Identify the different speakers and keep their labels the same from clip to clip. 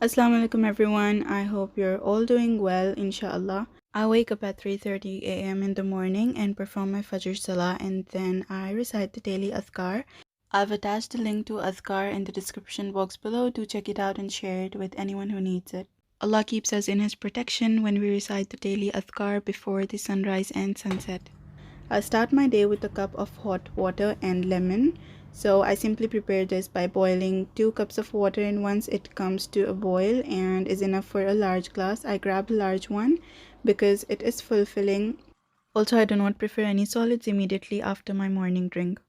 Speaker 1: Assalamu alaikum everyone. I hope you're all doing well, inshallah. I wake up at 3:30 a.m. in the morning and perform my Fajr Salah, and then I recite the daily Adhkaar. I've attached the link to Adhkaar in the description box below. Do check it out and share it with anyone who needs it. Allah keeps us in His protection when we recite the daily Adhkaar before the sunrise and sunset. I start my day with a cup of hot water and lemon. So I simply prepare this by boiling 2 cups of water, and once it comes to a boil and is enough for a large glass, I grab a large one because it is fulfilling. Also, I do not prefer any solids immediately after my morning drink.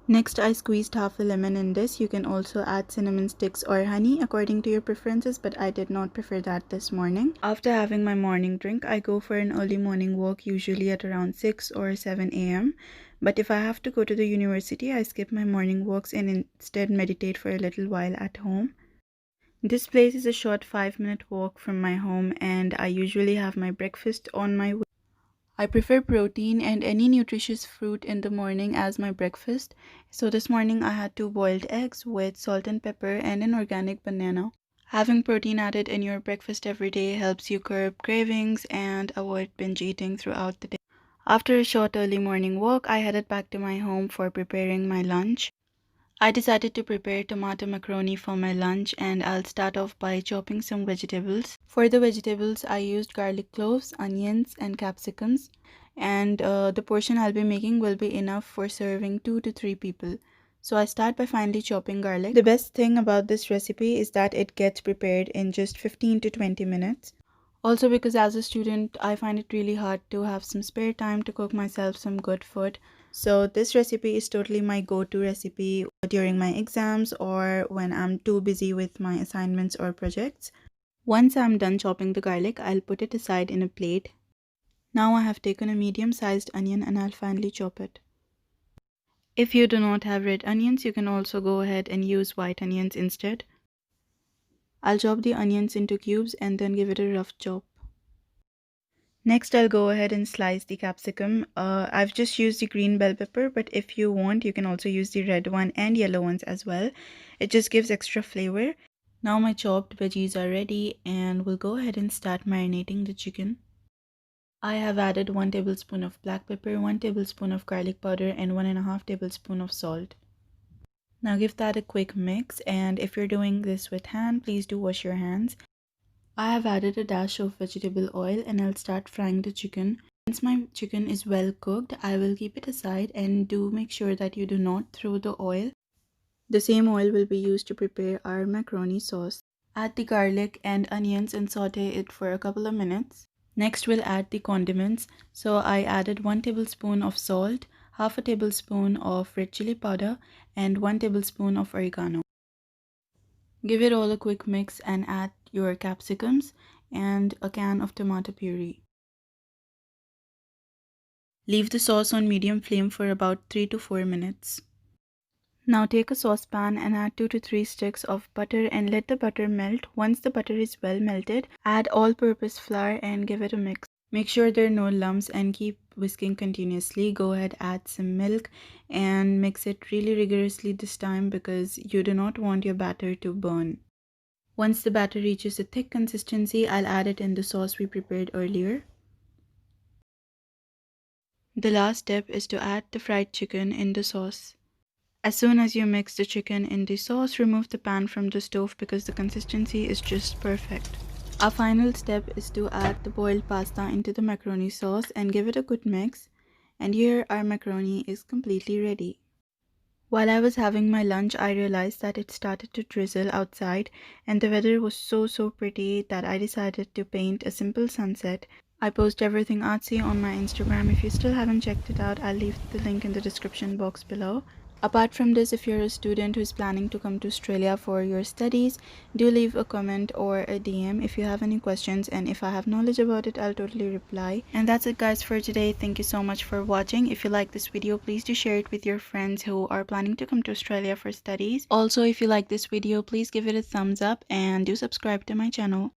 Speaker 1: Next, I squeezed half a lemon in this. You can also add cinnamon sticks or honey according to your preferences, but I did not prefer that this morning. After having my morning drink, I go for an early morning walk, usually at around 6 or 7 a.m. But if I have to go to the university, I skip my morning walks and instead meditate for a little while at home. This place is a short 5-minute walk from my home, and I usually have my breakfast on my way. I prefer protein and any nutritious fruit in the morning as my breakfast. So this morning I had 2 boiled eggs with salt and pepper and an organic banana. Having protein added in your breakfast every day helps you curb cravings and avoid binge eating throughout the day. After a short early morning walk, I headed back to my home for preparing my lunch. I decided to prepare tomato macaroni for my lunch, and I'll start off by chopping some vegetables. For the vegetables, I used garlic cloves, onions, and capsicums, and the portion I'll be making will be enough for serving 2 to 3 people. So I start by finely chopping garlic. The best thing about this recipe is that it gets prepared in just 15 to 20 minutes. Also, because as a student, I find it really hard to have some spare time to cook myself some good food. So this recipe is totally my go-to recipe during my exams or when I'm too busy with my assignments or projects. Once I'm done chopping the garlic, I'll put it aside in a plate. Now I have taken a medium-sized onion and I'll finely chop it. If you do not have red onions, you can also go ahead and use white onions instead. I'll chop the onions into cubes and then give it a rough chop. Next, I'll go ahead and slice the capsicum. I've just used the green bell pepper, but if you want, you can also use the red one and yellow ones as well. It just gives extra flavor. Now my chopped veggies are ready, and we'll go ahead and start marinating the chicken. I have added 1 tablespoon of black pepper, 1 tablespoon of garlic powder, and 1.5 tablespoon of salt. Now give that a quick mix, and if you're doing this with hand, please do wash your hands. I have added a dash of vegetable oil and I'll start frying the chicken. Once my chicken is well cooked, I will keep it aside, and do make sure that you do not throw the oil. The same oil will be used to prepare our macaroni sauce. Add the garlic and onions and saute it for a couple of minutes. Next we'll add the condiments. So I added 1 tablespoon of salt, half a tablespoon of red chili powder, and 1 tablespoon of oregano. Give it all a quick mix and add your capsicums and a can of tomato puree. Leave the sauce on medium flame for about 3 to 4 minutes. Now take a saucepan and add 2 to 3 sticks of butter and let the butter melt. Once the butter is well melted, add all-purpose flour and give it a mix. Make sure there are no lumps and keep whisking continuously. Go ahead, add some milk and mix it really rigorously this time because you do not want your batter to burn. Once the batter reaches a thick consistency, I'll add it in the sauce we prepared earlier. The last step is to add the fried chicken in the sauce. As soon as you mix the chicken in the sauce, remove the pan from the stove because the consistency is just perfect. Our final step is to add the boiled pasta into the macaroni sauce and give it a good mix. And here our macaroni is completely ready. While I was having my lunch, I realized that it started to drizzle outside and the weather was so pretty that I decided to paint a simple sunset. I post everything artsy on my Instagram. If you still haven't checked it out, I'll leave the link in the description box below. Apart from this, if you're a student who is planning to come to Australia for your studies, do leave a comment or a DM if you have any questions, and if I have knowledge about it, I'll totally reply. And that's it guys for today. Thank you so much for watching. If you like this video, please do share it with your friends who are planning to come to Australia for studies. Also, if you like this video, please give it a thumbs up and do subscribe to my channel.